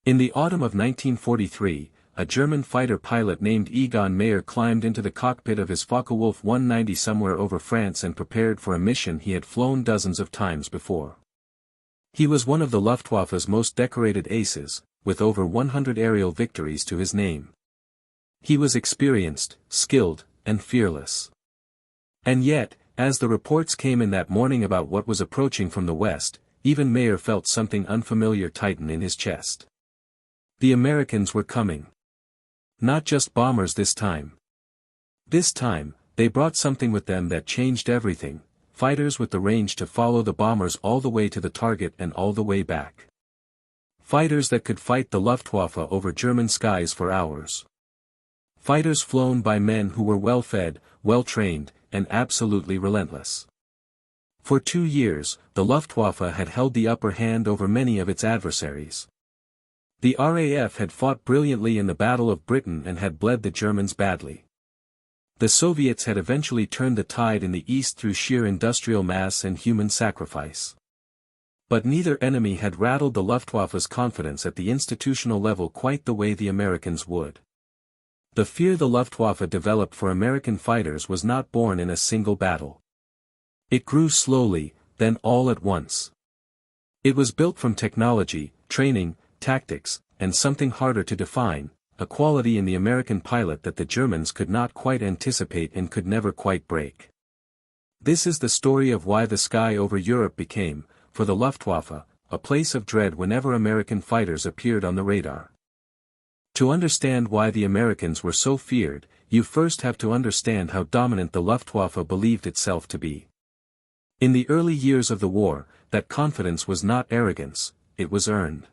In the autumn of 1943, a German fighter pilot named Egon Mayer climbed into the cockpit of his Focke-Wulf 190 somewhere over France and prepared for a mission he had flown dozens of times before. He was one of the Luftwaffe's most decorated aces, with over 100 aerial victories to his name. He was experienced, skilled, and fearless. And yet, as the reports came in that morning about what was approaching from the west, even Mayer felt something unfamiliar tighten in his chest. The Americans were coming. Not just bombers this time. This time, they brought something with them that changed everything, fighters with the range to follow the bombers all the way to the target and all the way back. Fighters that could fight the Luftwaffe over German skies for hours. Fighters flown by men who were well-fed, well-trained, and absolutely relentless. For 2 years, the Luftwaffe had held the upper hand over many of its adversaries. The RAF had fought brilliantly in the Battle of Britain and had bled the Germans badly. The Soviets had eventually turned the tide in the East through sheer industrial mass and human sacrifice. But neither enemy had rattled the Luftwaffe's confidence at the institutional level quite the way the Americans would. The fear the Luftwaffe developed for American fighters was not born in a single battle. It grew slowly, then all at once. It was built from technology, training, tactics, and something harder to define, a quality in the American pilot that the Germans could not quite anticipate and could never quite break. This is the story of why the sky over Europe became, for the Luftwaffe, a place of dread whenever American fighters appeared on the radar. To understand why the Americans were so feared, you first have to understand how dominant the Luftwaffe believed itself to be. In the early years of the war, that confidence was not arrogance, it was earned.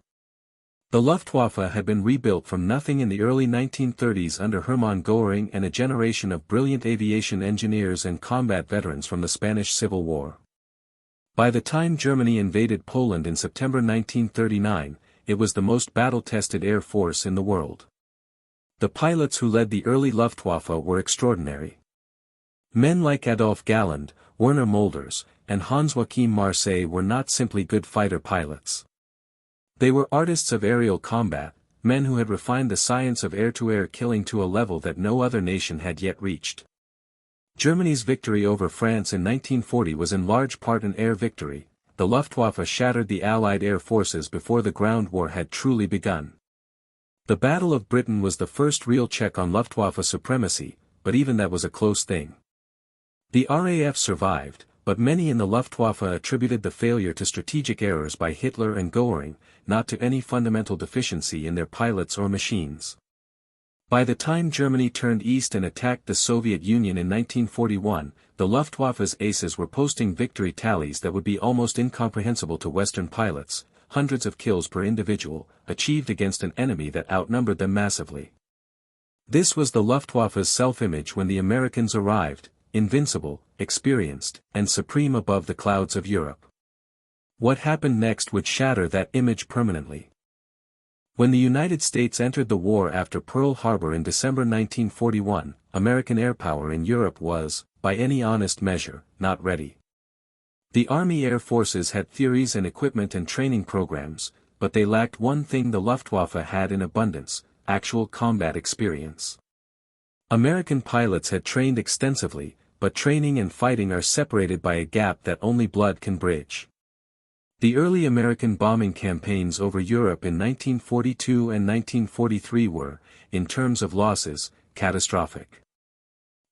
The Luftwaffe had been rebuilt from nothing in the early 1930s under Hermann Göring and a generation of brilliant aviation engineers and combat veterans from the Spanish Civil War. By the time Germany invaded Poland in September 1939, it was the most battle-tested air force in the world. The pilots who led the early Luftwaffe were extraordinary. Men like Adolf Galland, Werner Molders, and Hans-Joachim Marseille were not simply good fighter pilots. They were artists of aerial combat, men who had refined the science of air-to-air killing to a level that no other nation had yet reached. Germany's victory over France in 1940 was in large part an air victory. The Luftwaffe shattered the Allied air forces before the ground war had truly begun. The Battle of Britain was the first real check on Luftwaffe supremacy, but even that was a close thing. The RAF survived, but many in the Luftwaffe attributed the failure to strategic errors by Hitler and Göring, not to any fundamental deficiency in their pilots or machines. By the time Germany turned east and attacked the Soviet Union in 1941, the Luftwaffe's aces were posting victory tallies that would be almost incomprehensible to Western pilots, hundreds of kills per individual, achieved against an enemy that outnumbered them massively. This was the Luftwaffe's self-image when the Americans arrived, invincible, experienced, and supreme above the clouds of Europe. What happened next would shatter that image permanently. When the United States entered the war after Pearl Harbor in December 1941, American air power in Europe was, by any honest measure, not ready. The Army Air Forces had theories and equipment and training programs, but they lacked one thing the Luftwaffe had in abundance: actual combat experience. American pilots had trained extensively, but training and fighting are separated by a gap that only blood can bridge. The early American bombing campaigns over Europe in 1942 and 1943 were, in terms of losses, catastrophic.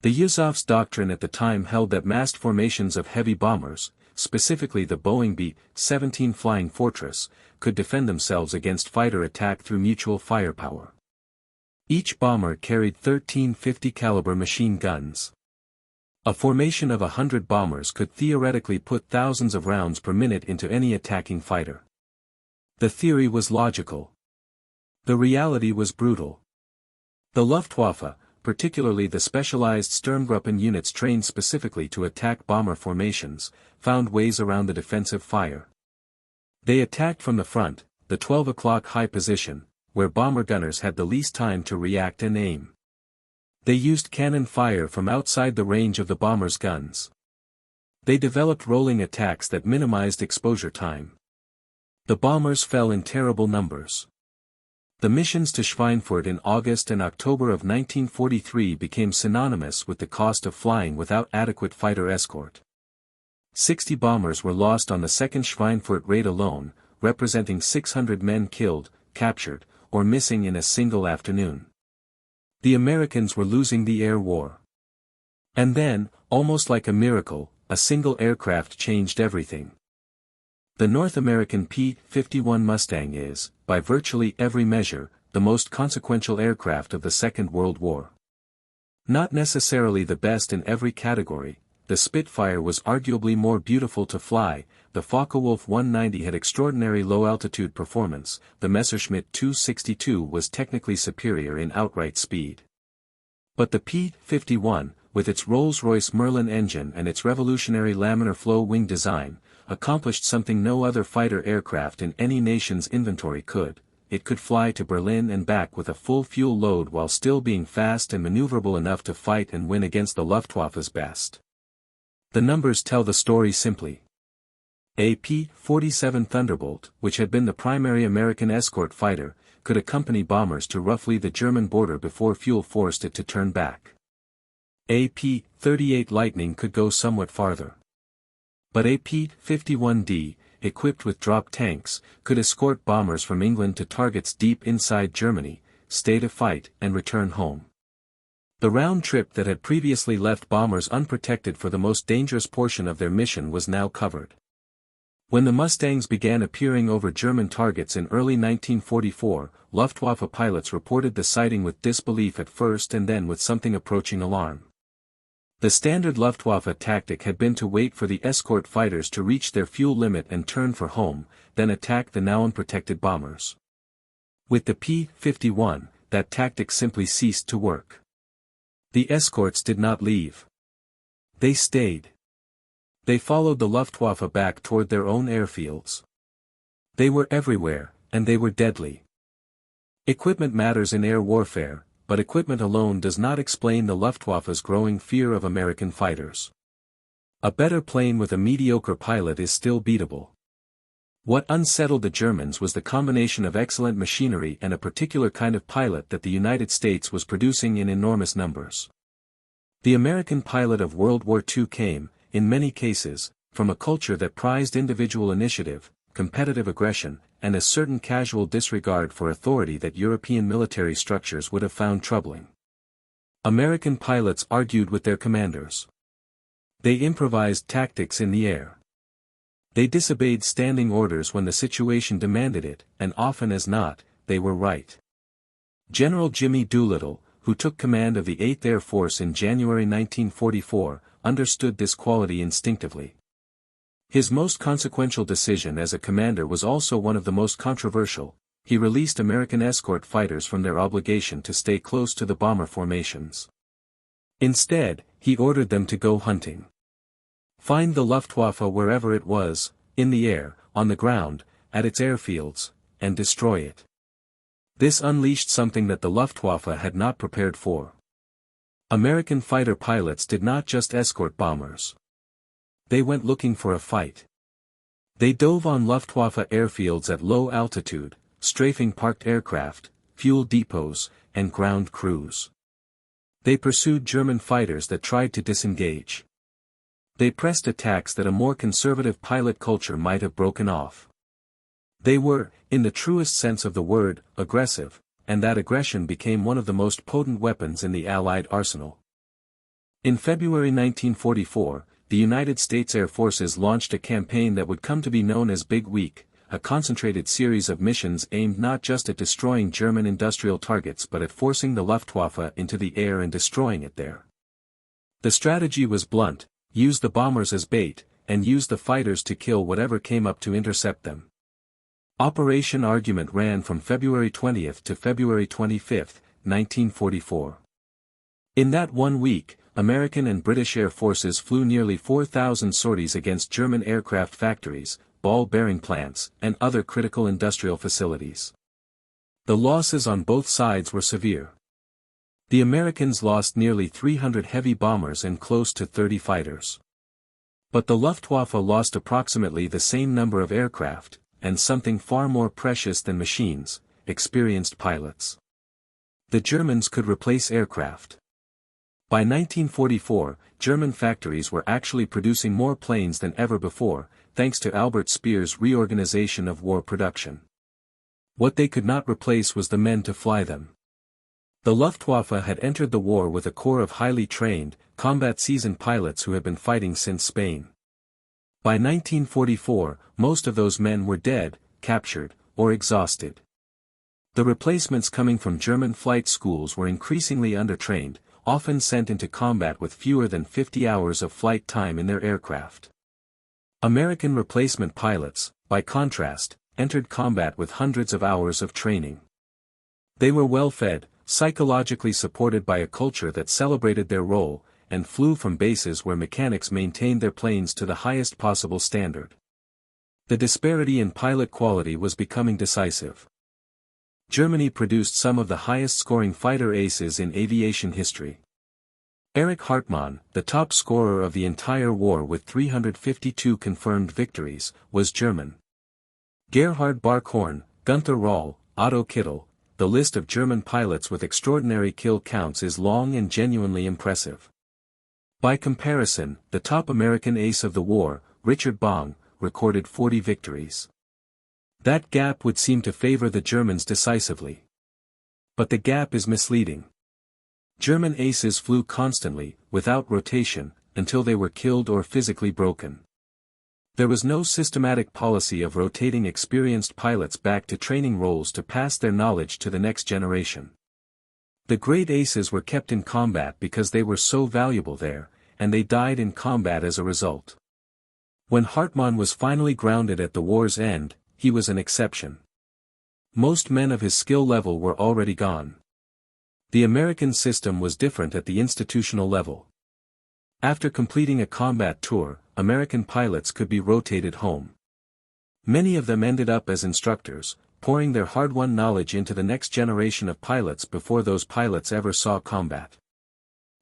The Yuzov's doctrine at the time held that massed formations of heavy bombers, specifically the Boeing B-17 Flying Fortress, could defend themselves against fighter attack through mutual firepower. Each bomber carried 13 50 caliber machine guns. A formation of 100 bombers could theoretically put thousands of rounds per minute into any attacking fighter. The theory was logical. The reality was brutal. The Luftwaffe, particularly the specialized Sturmgruppen units trained specifically to attack bomber formations, found ways around the defensive fire. They attacked from the front, the 12 o'clock high position, where bomber gunners had the least time to react and aim. They used cannon fire from outside the range of the bombers' guns. They developed rolling attacks that minimized exposure time. The bombers fell in terrible numbers. The missions to Schweinfurt in August and October of 1943 became synonymous with the cost of flying without adequate fighter escort. 60 bombers were lost on the second Schweinfurt raid alone, representing 600 men killed, captured, or missing in a single afternoon. The Americans were losing the air war. And then, almost like a miracle, a single aircraft changed everything. The North American P-51 Mustang is, by virtually every measure, the most consequential aircraft of the Second World War. Not necessarily the best in every category, the Spitfire was arguably more beautiful to fly, the Focke-Wulf 190 had extraordinary low-altitude performance, the Messerschmitt 262 was technically superior in outright speed. But the P-51, with its Rolls-Royce Merlin engine and its revolutionary laminar flow wing design, accomplished something no other fighter aircraft in any nation's inventory could. It could fly to Berlin and back with a full fuel load while still being fast and maneuverable enough to fight and win against the Luftwaffe's best. The numbers tell the story simply. A P-47 Thunderbolt, which had been the primary American escort fighter, could accompany bombers to roughly the German border before fuel forced it to turn back. A P-38 Lightning could go somewhat farther. But a P-51D, equipped with drop tanks, could escort bombers from England to targets deep inside Germany, stay to fight and return home. The round trip that had previously left bombers unprotected for the most dangerous portion of their mission was now covered. When the Mustangs began appearing over German targets in early 1944, Luftwaffe pilots reported the sighting with disbelief at first and then with something approaching alarm. The standard Luftwaffe tactic had been to wait for the escort fighters to reach their fuel limit and turn for home, then attack the now unprotected bombers. With the P-51, that tactic simply ceased to work. The escorts did not leave. They stayed. They followed the Luftwaffe back toward their own airfields. They were everywhere, and they were deadly. Equipment matters in air warfare, but equipment alone does not explain the Luftwaffe's growing fear of American fighters. A better plane with a mediocre pilot is still beatable. What unsettled the Germans was the combination of excellent machinery and a particular kind of pilot that the United States was producing in enormous numbers. The American pilot of World War II came, in many cases, from a culture that prized individual initiative, competitive aggression, and a certain casual disregard for authority that European military structures would have found troubling. American pilots argued with their commanders. They improvised tactics in the air. They disobeyed standing orders when the situation demanded it, and often as not, they were right. General Jimmy Doolittle, who took command of the 8th Air Force in January 1944, understood this quality instinctively. His most consequential decision as a commander was also one of the most controversial. He released American escort fighters from their obligation to stay close to the bomber formations. Instead, he ordered them to go hunting. Find the Luftwaffe wherever it was, in the air, on the ground, at its airfields, and destroy it. This unleashed something that the Luftwaffe had not prepared for. American fighter pilots did not just escort bombers. They went looking for a fight. They dove on Luftwaffe airfields at low altitude, strafing parked aircraft, fuel depots, and ground crews. They pursued German fighters that tried to disengage. They pressed attacks that a more conservative pilot culture might have broken off. They were, in the truest sense of the word, aggressive, and that aggression became one of the most potent weapons in the Allied arsenal. In February 1944, the United States Air Forces launched a campaign that would come to be known as Big Week, a concentrated series of missions aimed not just at destroying German industrial targets but at forcing the Luftwaffe into the air and destroying it there. The strategy was blunt: use the bombers as bait, and use the fighters to kill whatever came up to intercept them. Operation Argument ran from February 20th to February 25th, 1944. In that 1 week, American and British air forces flew nearly 4,000 sorties against German aircraft factories, ball bearing plants, and other critical industrial facilities. The losses on both sides were severe. The Americans lost nearly 300 heavy bombers and close to 30 fighters. But the Luftwaffe lost approximately the same number of aircraft, and something far more precious than machines, experienced pilots. The Germans could replace aircraft. By 1944, German factories were actually producing more planes than ever before, thanks to Albert Speer's reorganization of war production. What they could not replace was the men to fly them. The Luftwaffe had entered the war with a corps of highly trained, combat-seasoned pilots who had been fighting since Spain. By 1944, most of those men were dead, captured, or exhausted. The replacements coming from German flight schools were increasingly undertrained, often sent into combat with fewer than 50 hours of flight time in their aircraft. American replacement pilots, by contrast, entered combat with hundreds of hours of training. They were well-fed, psychologically supported by a culture that celebrated their role, and flew from bases where mechanics maintained their planes to the highest possible standard. The disparity in pilot quality was becoming decisive. Germany produced some of the highest-scoring fighter aces in aviation history. Erich Hartmann, the top scorer of the entire war with 352 confirmed victories, was German. Gerhard Barkhorn, Gunther Rall, Otto Kittel, the list of German pilots with extraordinary kill counts is long and genuinely impressive. By comparison, the top American ace of the war, Richard Bong, recorded 40 victories. That gap would seem to favor the Germans decisively. But the gap is misleading. German aces flew constantly, without rotation, until they were killed or physically broken. There was no systematic policy of rotating experienced pilots back to training roles to pass their knowledge to the next generation. The great aces were kept in combat because they were so valuable there, and they died in combat as a result. When Hartmann was finally grounded at the war's end, he was an exception. Most men of his skill level were already gone. The American system was different at the institutional level. After completing a combat tour, American pilots could be rotated home. Many of them ended up as instructors, pouring their hard-won knowledge into the next generation of pilots before those pilots ever saw combat.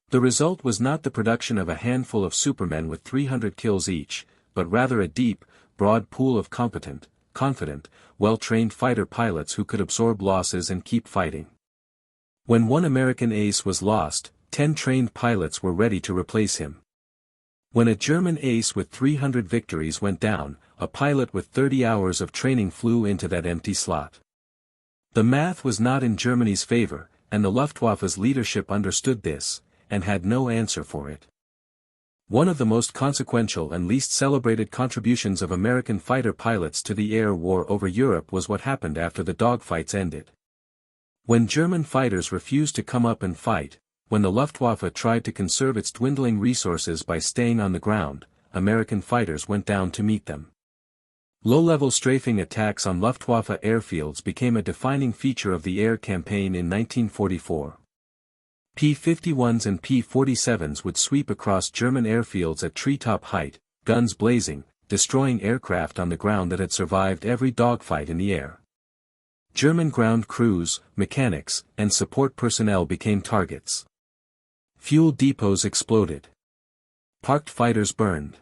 The result was not the production of a handful of supermen with 300 kills each, but rather a deep, broad pool of competent, confident, well-trained fighter pilots who could absorb losses and keep fighting. When one American ace was lost, 10 trained pilots were ready to replace him. When a German ace with 300 victories went down, a pilot with 30 hours of training flew into that empty slot. The math was not in Germany's favor, and the Luftwaffe's leadership understood this, and had no answer for it. One of the most consequential and least celebrated contributions of American fighter pilots to the air war over Europe was what happened after the dogfights ended. When German fighters refused to come up and fight, when the Luftwaffe tried to conserve its dwindling resources by staying on the ground, American fighters went down to meet them. Low-level strafing attacks on Luftwaffe airfields became a defining feature of the air campaign in 1944. P-51s and P-47s would sweep across German airfields at treetop height, guns blazing, destroying aircraft on the ground that had survived every dogfight in the air. German ground crews, mechanics, and support personnel became targets. Fuel depots exploded. Parked fighters burned.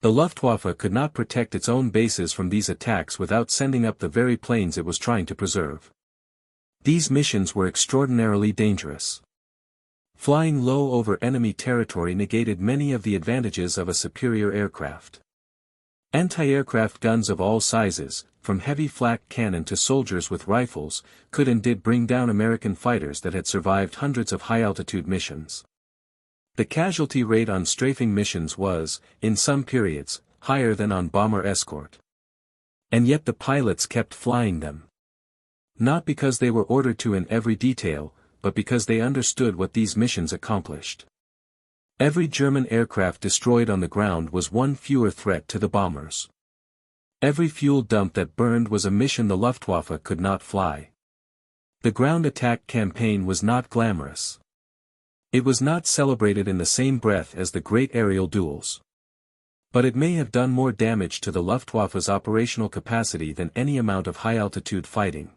The Luftwaffe could not protect its own bases from these attacks without sending up the very planes it was trying to preserve. These missions were extraordinarily dangerous. Flying low over enemy territory negated many of the advantages of a superior aircraft. Anti-aircraft guns of all sizes, from heavy flak cannon to soldiers with rifles, could and did bring down American fighters that had survived hundreds of high-altitude missions. The casualty rate on strafing missions was, in some periods, higher than on bomber escort. And yet the pilots kept flying them. Not because they were ordered to in every detail, but because they understood what these missions accomplished. Every German aircraft destroyed on the ground was one fewer threat to the bombers. Every fuel dump that burned was a mission the Luftwaffe could not fly. The ground attack campaign was not glamorous. It was not celebrated in the same breath as the great aerial duels. But it may have done more damage to the Luftwaffe's operational capacity than any amount of high-altitude fighting.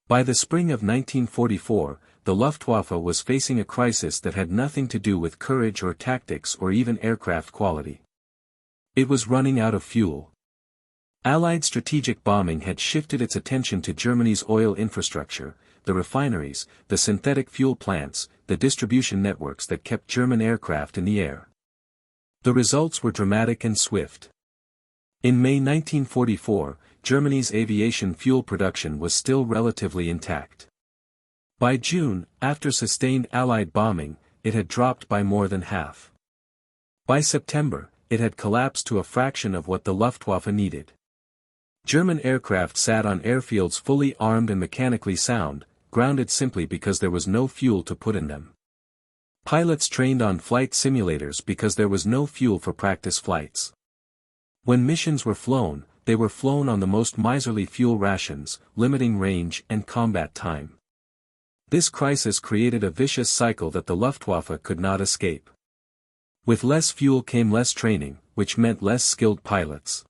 By the spring of 1944, the Luftwaffe was facing a crisis that had nothing to do with courage or tactics or even aircraft quality. It was running out of fuel. Allied strategic bombing had shifted its attention to Germany's oil infrastructure, the refineries, the synthetic fuel plants, the distribution networks that kept German aircraft in the air. The results were dramatic and swift. In May 1944, Germany's aviation fuel production was still relatively intact. By June, after sustained Allied bombing, it had dropped by more than half. By September, it had collapsed to a fraction of what the Luftwaffe needed. German aircraft sat on airfields fully armed and mechanically sound, grounded simply because there was no fuel to put in them. Pilots trained on flight simulators because there was no fuel for practice flights. When missions were flown, they were flown on the most miserly fuel rations, limiting range and combat time. This crisis created a vicious cycle that the Luftwaffe could not escape. With less fuel came less training, which meant less skilled pilots.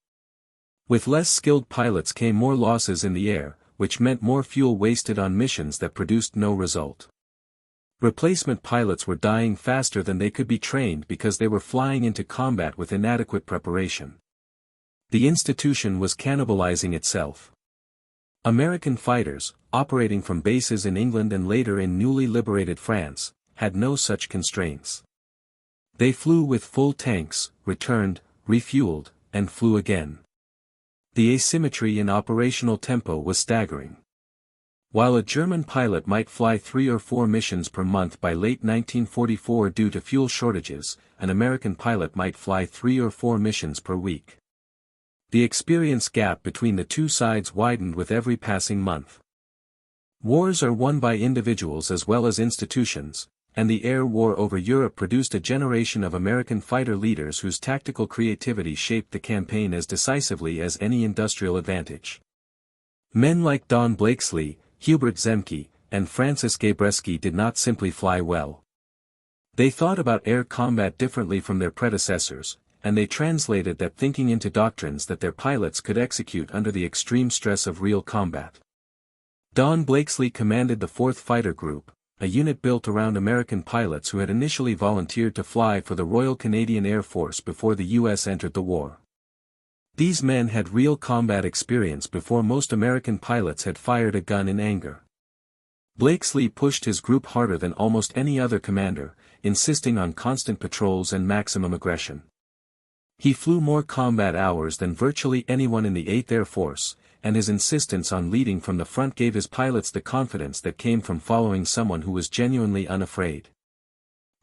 With less skilled pilots came more losses in the air, which meant more fuel wasted on missions that produced no result. Replacement pilots were dying faster than they could be trained because they were flying into combat with inadequate preparation. The institution was cannibalizing itself. American fighters, operating from bases in England and later in newly liberated France, had no such constraints. They flew with full tanks, returned, refueled, and flew again. The asymmetry in operational tempo was staggering. While a German pilot might fly 3 or 4 missions per month by late 1944 due to fuel shortages, an American pilot might fly 3 or 4 missions per week. The experience gap between the two sides widened with every passing month. Wars are won by individuals as well as institutions, and the air war over Europe produced a generation of American fighter leaders whose tactical creativity shaped the campaign as decisively as any industrial advantage. Men like Don Blakesley, Hubert Zemke, and Francis Gabreski did not simply fly well. They thought about air combat differently from their predecessors, and they translated that thinking into doctrines that their pilots could execute under the extreme stress of real combat. Don Blakesley commanded the 4th Fighter Group, a unit built around American pilots who had initially volunteered to fly for the Royal Canadian Air Force before the U.S. entered the war. These men had real combat experience before most American pilots had fired a gun in anger. Blakesley pushed his group harder than almost any other commander, insisting on constant patrols and maximum aggression. He flew more combat hours than virtually anyone in the 8th Air Force, and his insistence on leading from the front gave his pilots the confidence that came from following someone who was genuinely unafraid.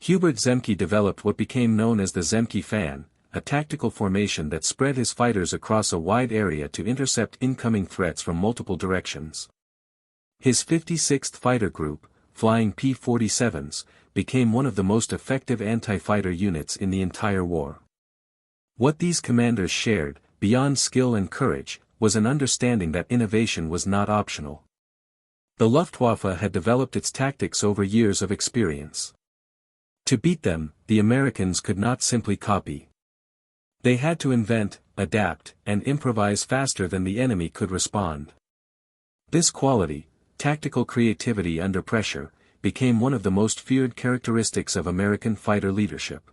Hubert Zemke developed what became known as the Zemke Fan, a tactical formation that spread his fighters across a wide area to intercept incoming threats from multiple directions. His 56th Fighter Group, flying P-47s, became one of the most effective anti-fighter units in the entire war. What these commanders shared, beyond skill and courage, was an understanding that innovation was not optional. The Luftwaffe had developed its tactics over years of experience. To beat them, the Americans could not simply copy. They had to invent, adapt, and improvise faster than the enemy could respond. This quality, tactical creativity under pressure, became one of the most feared characteristics of American fighter leadership.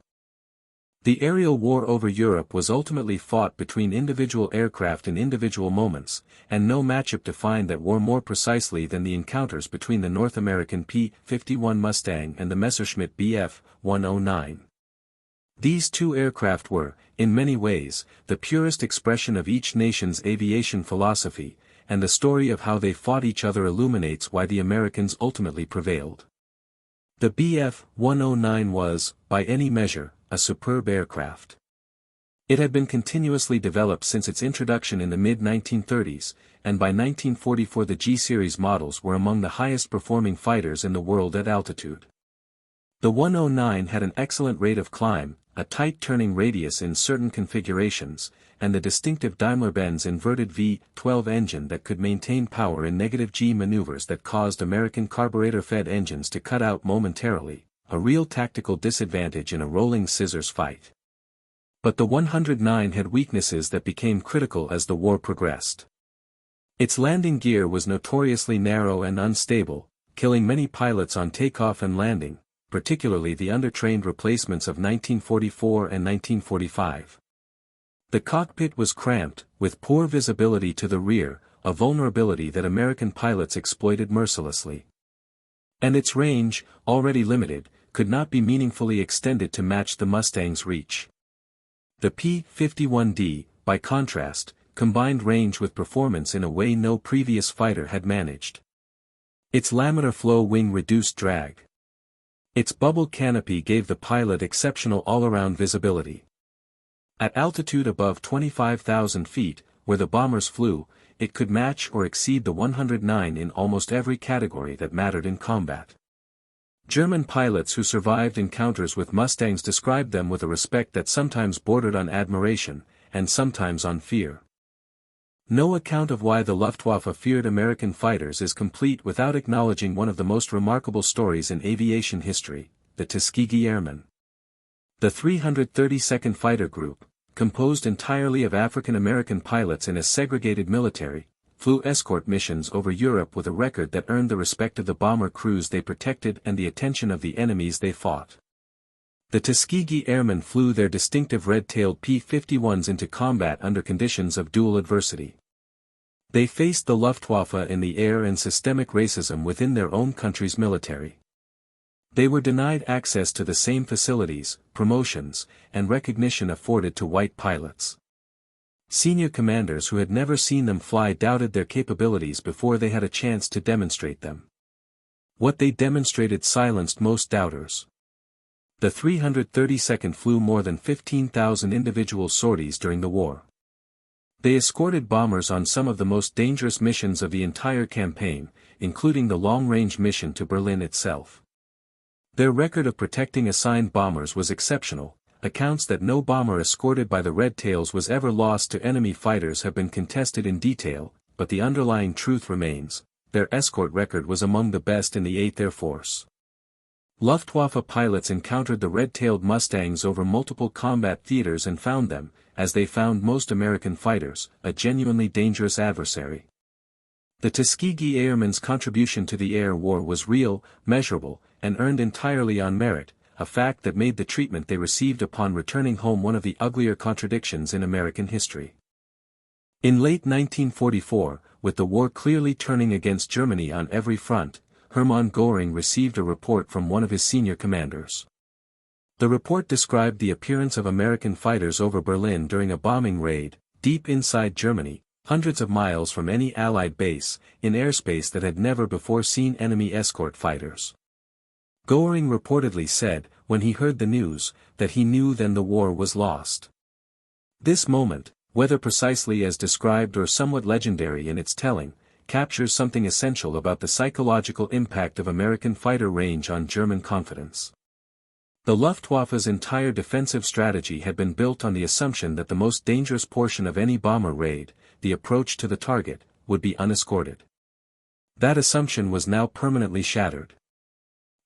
The aerial war over Europe was ultimately fought between individual aircraft in individual moments, and no matchup defined that war more precisely than the encounters between the North American P-51 Mustang and the Messerschmitt Bf-109. These two aircraft were, in many ways, the purest expression of each nation's aviation philosophy, and the story of how they fought each other illuminates why the Americans ultimately prevailed. The Bf-109 was, by any measure, a superb aircraft. It had been continuously developed since its introduction in the mid-1930s, and by 1944 the G-series models were among the highest performing fighters in the world at altitude. The 109 had an excellent rate of climb, a tight turning radius in certain configurations, and the distinctive Daimler-Benz inverted V12 engine that could maintain power in -G maneuvers that caused American carburetor-fed engines to cut out momentarily, a real tactical disadvantage in a rolling scissors fight. But the 109 had weaknesses that became critical as the war progressed. Its landing gear was notoriously narrow and unstable, killing many pilots on takeoff and landing, particularly the undertrained replacements of 1944 and 1945. The cockpit was cramped, with poor visibility to the rear, a vulnerability that American pilots exploited mercilessly. And its range, already limited, could not be meaningfully extended to match the Mustang's reach. The P-51D, by contrast, combined range with performance in a way no previous fighter had managed. Its laminar flow wing reduced drag. Its bubble canopy gave the pilot exceptional all-around visibility. At altitude above 25,000 feet, where the bombers flew, it could match or exceed the 109 in almost every category that mattered in combat. German pilots who survived encounters with Mustangs described them with a respect that sometimes bordered on admiration, and sometimes on fear. No account of why the Luftwaffe feared American fighters is complete without acknowledging one of the most remarkable stories in aviation history, the Tuskegee Airmen. The 332nd Fighter Group, composed entirely of African American pilots in a segregated military, flew escort missions over Europe with a record that earned the respect of the bomber crews they protected and the attention of the enemies they fought. The Tuskegee Airmen flew their distinctive red-tailed P-51s into combat under conditions of dual adversity. They faced the Luftwaffe in the air and systemic racism within their own country's military. They were denied access to the same facilities, promotions, and recognition afforded to white pilots. Senior commanders who had never seen them fly doubted their capabilities before they had a chance to demonstrate them. What they demonstrated silenced most doubters. The 332nd flew more than 15,000 individual sorties during the war. They escorted bombers on some of the most dangerous missions of the entire campaign, including the long-range mission to Berlin itself. Their record of protecting assigned bombers was exceptional. Accounts that no bomber escorted by the Red Tails was ever lost to enemy fighters have been contested in detail, but the underlying truth remains: their escort record was among the best in the 8th Air Force. Luftwaffe pilots encountered the red-tailed Mustangs over multiple combat theaters and found them, as they found most American fighters, a genuinely dangerous adversary. The Tuskegee Airmen's contribution to the air war was real, measurable, and earned entirely on merit, a fact that made the treatment they received upon returning home one of the uglier contradictions in American history. In late 1944, with the war clearly turning against Germany on every front, Hermann Göring received a report from one of his senior commanders. The report described the appearance of American fighters over Berlin during a bombing raid, deep inside Germany, hundreds of miles from any Allied base, in airspace that had never before seen enemy escort fighters. Göring reportedly said, when he heard the news, that he knew then the war was lost. This moment, whether precisely as described or somewhat legendary in its telling, captures something essential about the psychological impact of American fighter range on German confidence. The Luftwaffe's entire defensive strategy had been built on the assumption that the most dangerous portion of any bomber raid, the approach to the target, would be unescorted. That assumption was now permanently shattered.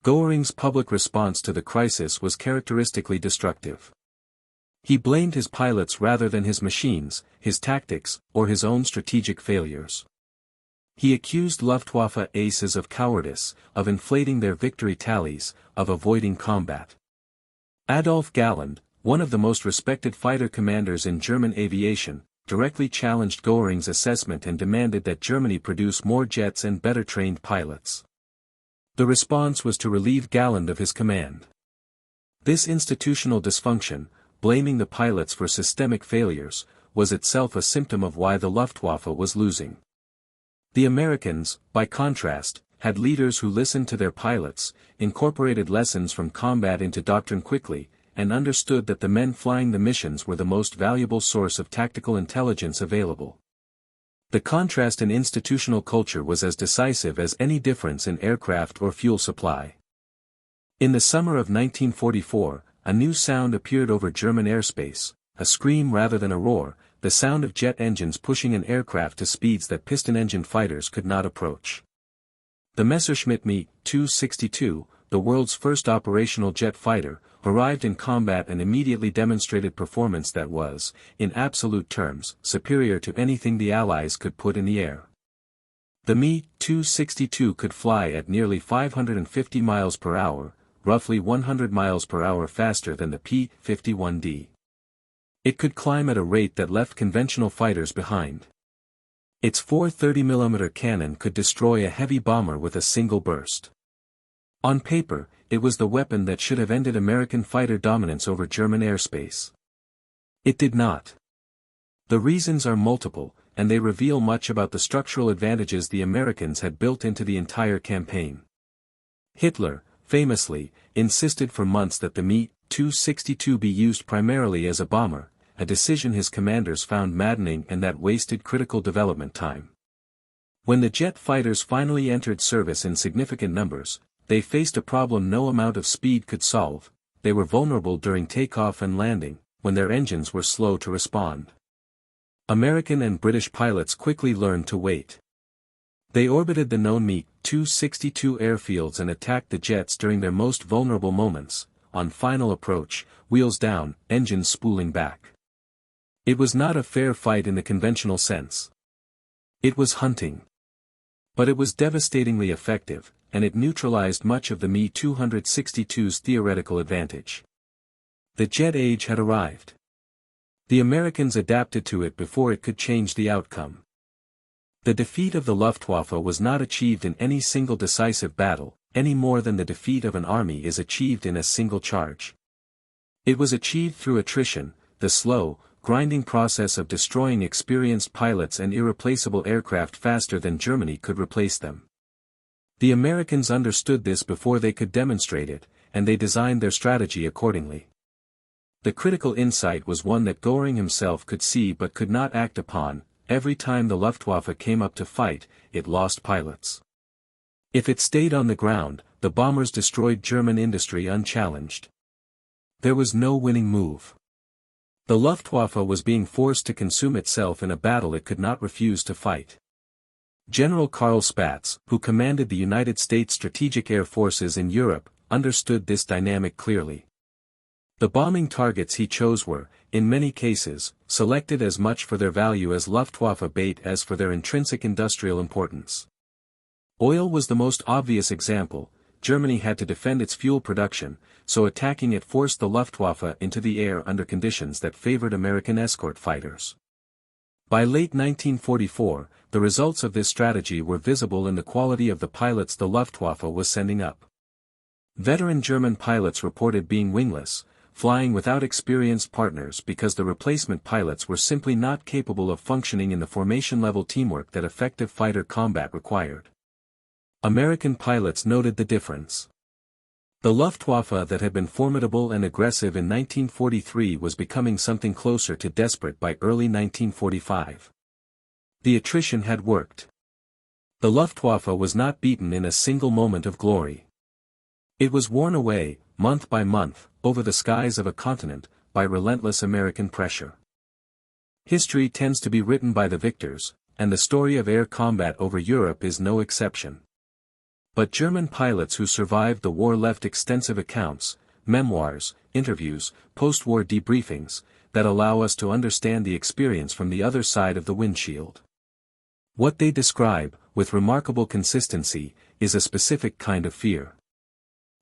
Göring's public response to the crisis was characteristically destructive. He blamed his pilots rather than his machines, his tactics, or his own strategic failures. He accused Luftwaffe aces of cowardice, of inflating their victory tallies, of avoiding combat. Adolf Galland, one of the most respected fighter commanders in German aviation, directly challenged Göring's assessment and demanded that Germany produce more jets and better trained pilots. The response was to relieve Galland of his command. This institutional dysfunction, blaming the pilots for systemic failures, was itself a symptom of why the Luftwaffe was losing. The Americans, by contrast, had leaders who listened to their pilots, incorporated lessons from combat into doctrine quickly, and understood that the men flying the missions were the most valuable source of tactical intelligence available. The contrast in institutional culture was as decisive as any difference in aircraft or fuel supply. In the summer of 1944, a new sound appeared over German airspace, a scream rather than a roar, the sound of jet engines pushing an aircraft to speeds that piston-engined fighters could not approach. The Messerschmitt Me-262, the world's first operational jet fighter, arrived in combat and immediately demonstrated performance that was, in absolute terms, superior to anything the Allies could put in the air. The Me-262 could fly at nearly 550 miles per hour, roughly 100 miles per hour faster than the P-51D. It could climb at a rate that left conventional fighters behind. Its 430mm cannon could destroy a heavy bomber with a single burst. On paper, it was the weapon that should have ended American fighter dominance over German airspace. It did not. The reasons are multiple, and they reveal much about the structural advantages the Americans had built into the entire campaign. Hitler, famously, insisted for months that the Me-262 be used primarily as a bomber, a decision his commanders found maddening and that wasted critical development time. When the jet fighters finally entered service in significant numbers, they faced a problem no amount of speed could solve. They were vulnerable during takeoff and landing, when their engines were slow to respond. American and British pilots quickly learned to wait. They orbited the known Me-262 airfields and attacked the jets during their most vulnerable moments, on final approach, wheels down, engines spooling back. It was not a fair fight in the conventional sense. It was hunting. But it was devastatingly effective, and it neutralized much of the Me-262's theoretical advantage. The jet age had arrived. The Americans adapted to it before it could change the outcome. The defeat of the Luftwaffe was not achieved in any single decisive battle, any more than the defeat of an army is achieved in a single charge. It was achieved through attrition, the slow, grinding process of destroying experienced pilots and irreplaceable aircraft faster than Germany could replace them. The Americans understood this before they could demonstrate it, and they designed their strategy accordingly. The critical insight was one that Göring himself could see but could not act upon. Every time the Luftwaffe came up to fight, it lost pilots. If it stayed on the ground, the bombers destroyed German industry unchallenged. There was no winning move. The Luftwaffe was being forced to consume itself in a battle it could not refuse to fight. General Karl Spaatz, who commanded the United States Strategic Air Forces in Europe, understood this dynamic clearly. The bombing targets he chose were, in many cases, selected as much for their value as Luftwaffe bait as for their intrinsic industrial importance. Oil was the most obvious example. Germany had to defend its fuel production, so attacking it forced the Luftwaffe into the air under conditions that favored American escort fighters. By late 1944, the results of this strategy were visible in the quality of the pilots the Luftwaffe was sending up. Veteran German pilots reported being wingless, flying without experienced partners because the replacement pilots were simply not capable of functioning in the formation-level teamwork that effective fighter combat required. American pilots noted the difference. The Luftwaffe that had been formidable and aggressive in 1943 was becoming something closer to desperate by early 1945. The attrition had worked. The Luftwaffe was not beaten in a single moment of glory. It was worn away, month by month, over the skies of a continent, by relentless American pressure. History tends to be written by the victors, and the story of air combat over Europe is no exception. But German pilots who survived the war left extensive accounts, memoirs, interviews, post-war debriefings, that allow us to understand the experience from the other side of the windshield. What they describe, with remarkable consistency, is a specific kind of fear.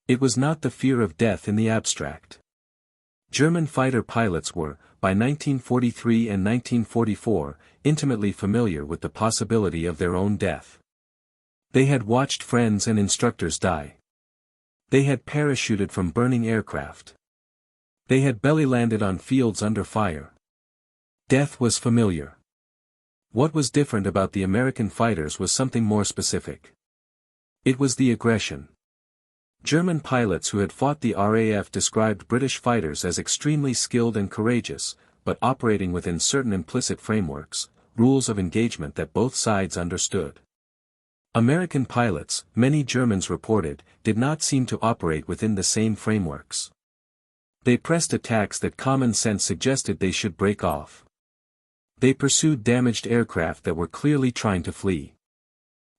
It was not the fear of death in the abstract. German fighter pilots were, by 1943 and 1944, intimately familiar with the possibility of their own death. They had watched friends and instructors die. They had parachuted from burning aircraft. They had belly-landed on fields under fire. Death was familiar. What was different about the American fighters was something more specific. It was the aggression. German pilots who had fought the RAF described British fighters as extremely skilled and courageous, but operating within certain implicit frameworks, rules of engagement that both sides understood. American pilots, many Germans reported, did not seem to operate within the same frameworks. They pressed attacks that common sense suggested they should break off. They pursued damaged aircraft that were clearly trying to flee.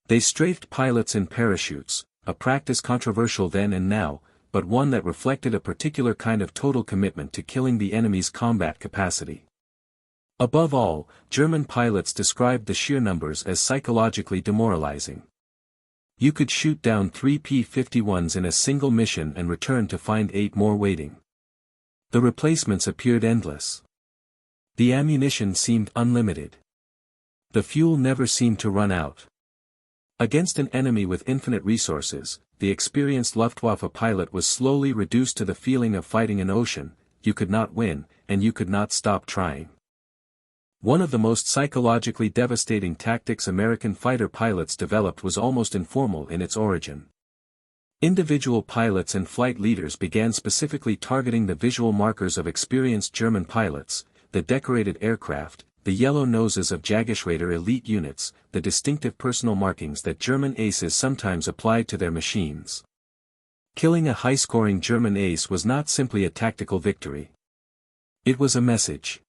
They strafed pilots in parachutes, a practice controversial then and now, but one that reflected a particular kind of total commitment to killing the enemy's combat capacity. Above all, German pilots described the sheer numbers as psychologically demoralizing. You could shoot down 3 P-51s in a single mission and return to find 8 more waiting. The replacements appeared endless. The ammunition seemed unlimited. The fuel never seemed to run out. Against an enemy with infinite resources, the experienced Luftwaffe pilot was slowly reduced to the feeling of fighting an ocean. You could not win, and you could not stop trying. One of the most psychologically devastating tactics American fighter pilots developed was almost informal in its origin. Individual pilots and flight leaders began specifically targeting the visual markers of experienced German pilots, the decorated aircraft, the yellow noses of Jägerschwader elite units, the distinctive personal markings that German aces sometimes applied to their machines. Killing a high-scoring German ace was not simply a tactical victory. It was a message.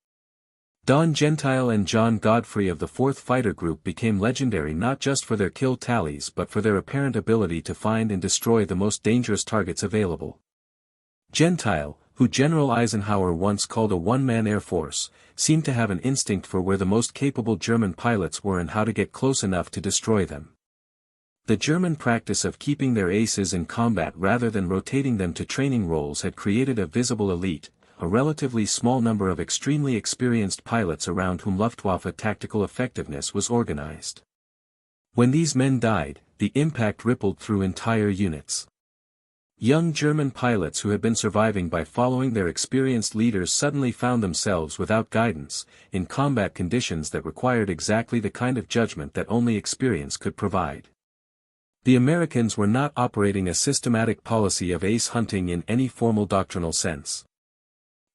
Don Gentile and John Godfrey of the 4th Fighter Group became legendary not just for their kill tallies but for their apparent ability to find and destroy the most dangerous targets available. Gentile, who General Eisenhower once called a one-man air force, seemed to have an instinct for where the most capable German pilots were and how to get close enough to destroy them. The German practice of keeping their aces in combat rather than rotating them to training roles had created a visible elite, a relatively small number of extremely experienced pilots around whom Luftwaffe tactical effectiveness was organized. When these men died, the impact rippled through entire units. Young German pilots who had been surviving by following their experienced leaders suddenly found themselves without guidance, in combat conditions that required exactly the kind of judgment that only experience could provide. The Americans were not operating a systematic policy of ace hunting in any formal doctrinal sense.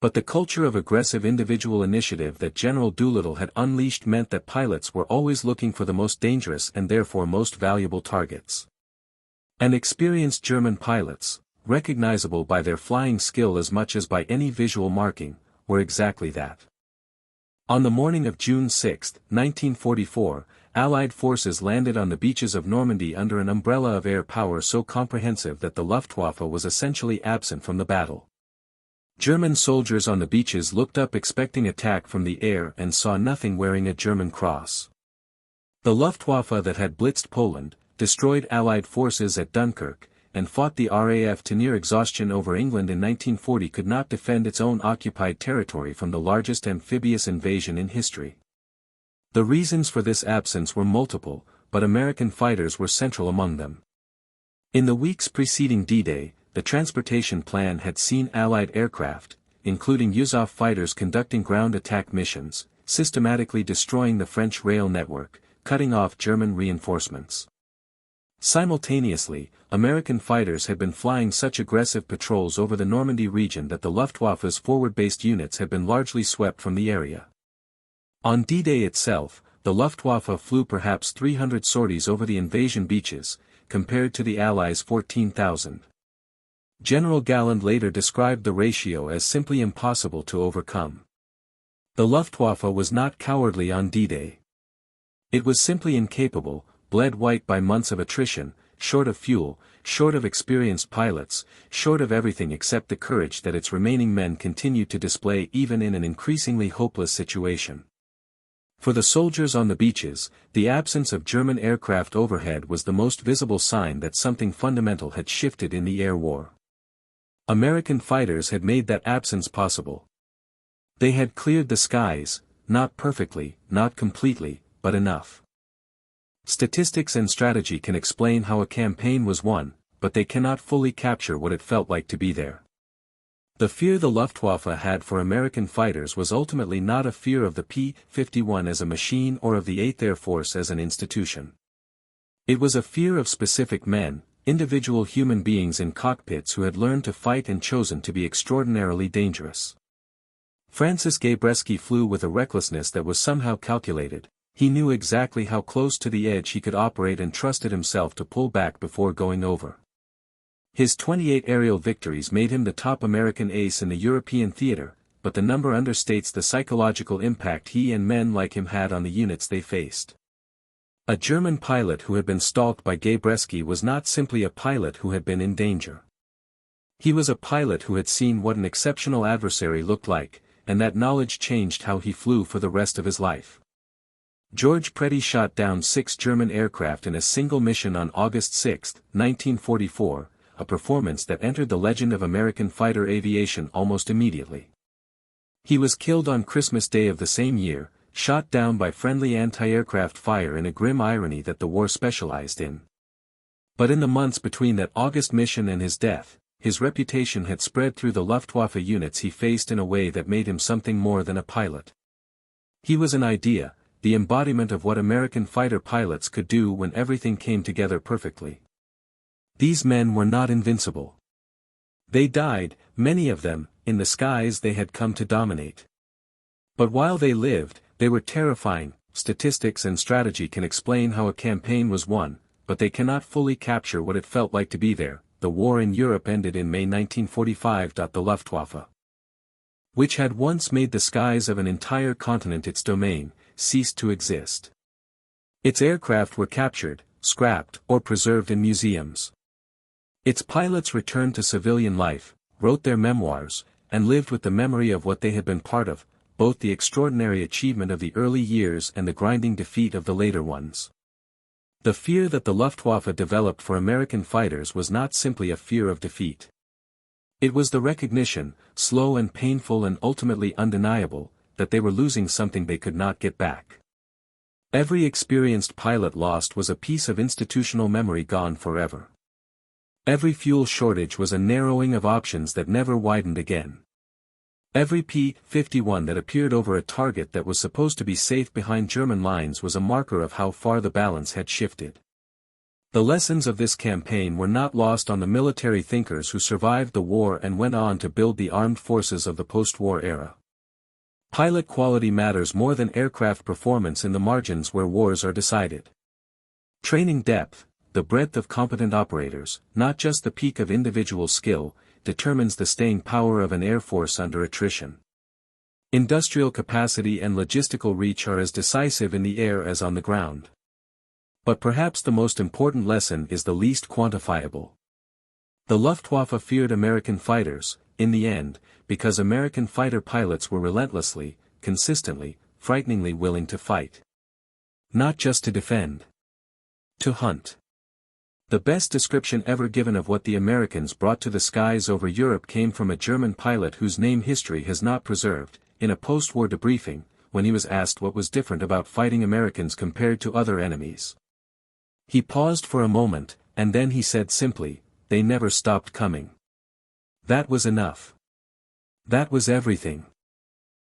But the culture of aggressive individual initiative that General Doolittle had unleashed meant that pilots were always looking for the most dangerous and therefore most valuable targets. And experienced German pilots, recognizable by their flying skill as much as by any visual marking, were exactly that. On the morning of June 6, 1944, Allied forces landed on the beaches of Normandy under an umbrella of air power so comprehensive that the Luftwaffe was essentially absent from the battle. German soldiers on the beaches looked up expecting attack from the air and saw nothing wearing a German cross. The Luftwaffe that had blitzed Poland, destroyed Allied forces at Dunkirk, and fought the RAF to near exhaustion over England in 1940 could not defend its own occupied territory from the largest amphibious invasion in history. The reasons for this absence were multiple, but American fighters were central among them. In the weeks preceding D-Day, the transportation plan had seen Allied aircraft, including Yuzov fighters conducting ground attack missions, systematically destroying the French rail network, cutting off German reinforcements. Simultaneously, American fighters had been flying such aggressive patrols over the Normandy region that the Luftwaffe's forward-based units had been largely swept from the area. On D-Day itself, the Luftwaffe flew perhaps 300 sorties over the invasion beaches, compared to the Allies' 14,000. General Galland later described the ratio as simply impossible to overcome. The Luftwaffe was not cowardly on D-Day. It was simply incapable, bled white by months of attrition, short of fuel, short of experienced pilots, short of everything except the courage that its remaining men continued to display even in an increasingly hopeless situation. For the soldiers on the beaches, the absence of German aircraft overhead was the most visible sign that something fundamental had shifted in the air war. American fighters had made that absence possible. They had cleared the skies, not perfectly, not completely, but enough. Statistics and strategy can explain how a campaign was won, but they cannot fully capture what it felt like to be there. The fear the Luftwaffe had for American fighters was ultimately not a fear of the P-51 as a machine or of the 8th Air Force as an institution. It was a fear of specific men, individual human beings in cockpits who had learned to fight and chosen to be extraordinarily dangerous. Francis Gabreski flew with a recklessness that was somehow calculated. He knew exactly how close to the edge he could operate and trusted himself to pull back before going over. His 28 aerial victories made him the top American ace in the European theater, but the number understates the psychological impact he and men like him had on the units they faced. A German pilot who had been stalked by Gabreski was not simply a pilot who had been in danger. He was a pilot who had seen what an exceptional adversary looked like, and that knowledge changed how he flew for the rest of his life. George Preddy shot down 6 German aircraft in a single mission on August 6, 1944, a performance that entered the legend of American fighter aviation almost immediately. He was killed on Christmas Day of the same year, shot down by friendly anti-aircraft fire in a grim irony that the war specialized in. But in the months between that August mission and his death, his reputation had spread through the Luftwaffe units he faced in a way that made him something more than a pilot. He was an idea, the embodiment of what American fighter pilots could do when everything came together perfectly. These men were not invincible. They died, many of them, in the skies they had come to dominate. But while they lived, they were terrifying. Statistics and strategy can explain how a campaign was won, but they cannot fully capture what it felt like to be there. The war in Europe ended in May 1945. The Luftwaffe, which had once made the skies of an entire continent its domain, ceased to exist. Its aircraft were captured, scrapped, or preserved in museums. Its pilots returned to civilian life, wrote their memoirs, and lived with the memory of what they had been part of, both the extraordinary achievement of the early years and the grinding defeat of the later ones. The fear that the Luftwaffe developed for American fighters was not simply a fear of defeat. It was the recognition, slow and painful and ultimately undeniable, that they were losing something they could not get back. Every experienced pilot lost was a piece of institutional memory gone forever. Every fuel shortage was a narrowing of options that never widened again. Every P-51 that appeared over a target that was supposed to be safe behind German lines was a marker of how far the balance had shifted. The lessons of this campaign were not lost on the military thinkers who survived the war and went on to build the armed forces of the post-war era. Pilot quality matters more than aircraft performance in the margins where wars are decided. Training depth, the breadth of competent operators, not just the peak of individual skill, determines the staying power of an air force under attrition. Industrial capacity and logistical reach are as decisive in the air as on the ground. But perhaps the most important lesson is the least quantifiable. The Luftwaffe feared American fighters, in the end, because American fighter pilots were relentlessly, consistently, frighteningly willing to fight. Not just to defend. To hunt. The best description ever given of what the Americans brought to the skies over Europe came from a German pilot whose name history has not preserved, in a post-war debriefing, when he was asked what was different about fighting Americans compared to other enemies. He paused for a moment, and then he said simply, "They never stopped coming." That was enough. That was everything.